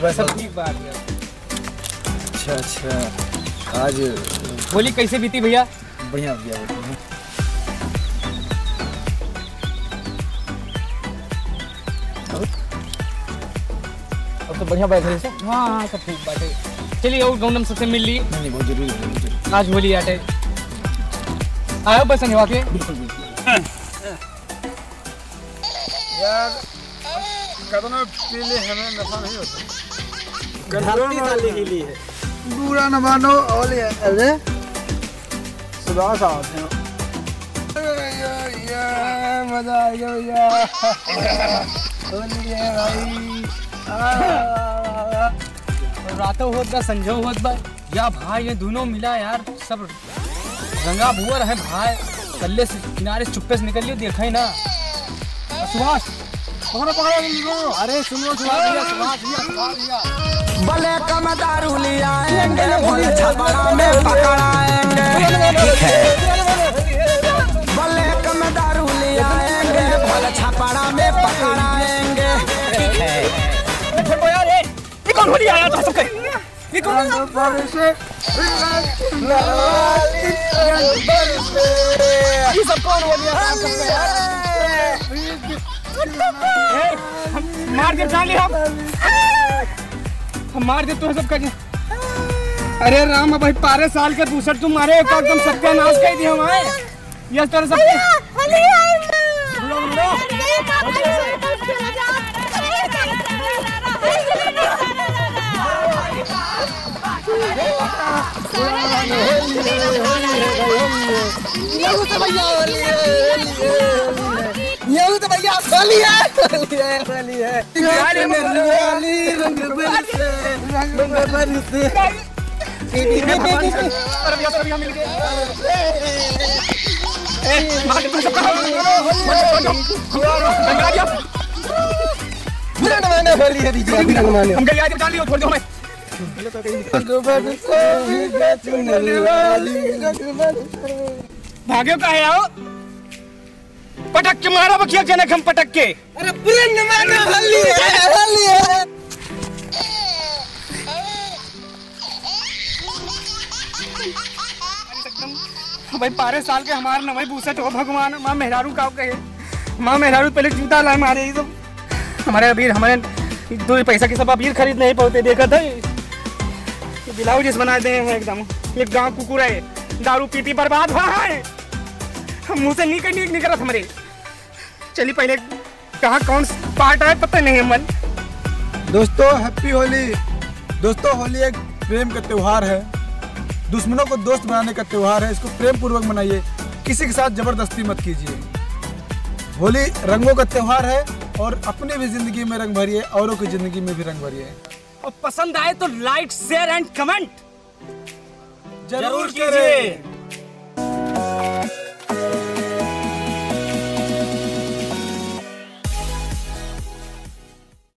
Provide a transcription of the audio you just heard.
बस सब ठीक बात है। अच्छा अच्छा, आज होली कैसे बीती भैया? बढ़िया भैया बढ़िया। अब तो बढ़िया बात है सर। हाँ हाँ सब ठीक बात है। चलिए और गौनम सबसे मिल ली। नहीं बहुत जरूरी है, बहुत जरूरी। आज होली आटे आयो बस संजवा के। बिल्कुल बिल्कुल। यार कदम पीले हमें नशा नहीं होता। के लिए बुरा न मानो ओले अरे सुबह साथ हैं। मजा आ गया भैया। होली है भाई। रातों होत बा संजो होत बा या भाई ये दोनों मिला यार सब रंगा भुआ रहे भाई। कल्ले से किनारे से चुप्पे से निकल लियो देखा ही ना। सुभाष पकड़ो अरे सुनो सुभाष भैया भले कम दारू ले आएंगे, भले छपड़ा में पकड़ाएंगे, ठीक है। भले कम दारू ले आएंगे, भले छपड़ा में पकड़ाएंगे, ठीक है। यार ये कौन होली आया था सबके? ये कौन? ये सब कौन होली आया सबके यार? मार दे जान ले हम मार दे तो सब कर। अरे राम भाई 12 साल के दूसर तुम मारे एकदम सत्यानाश कर दिए हमारे। यस तेरे सब ये तो भैया होली है, होली है, होली है। हम गलिया डाल लियो छोड़ दो हमें। भाग्यो का है आओ पटक के मारा बखिया जनक हम पटक के। अरे पूरे नमाने होली है, होली है। भाई 12 साल के हमारे नवई बूसट हो भगवान। माँ मेहरारू का कहे माँ मेहरारू पहले जूता लाए मारे ये सब हमारे अबीर हमारे 2 पैसा के सब अबीर खरीद नहीं पाते। देखा था ब्लाउज जिस बना दे एकदम। एक गांव कुकुर है दारू पीती बर्बाद हुआ है। मुँह से नहीं करत हमारे। चलिए पहले कहाँ कौन पार्ट है पता नहीं मन। दोस्तों हैप्पी होली। दोस्तों होली एक प्रेम का त्योहार है, दुश्मनों को दोस्त बनाने का त्योहार है। इसको प्रेम पूर्वक मनाइए, किसी के साथ जबरदस्ती मत कीजिए। होली रंगों का त्योहार है और अपनी भी जिंदगी में रंग भरिए, औरों की जिंदगी में भी रंग भरिए। और पसंद आए तो लाइक शेयर एंड कमेंट जरूर कीजिए।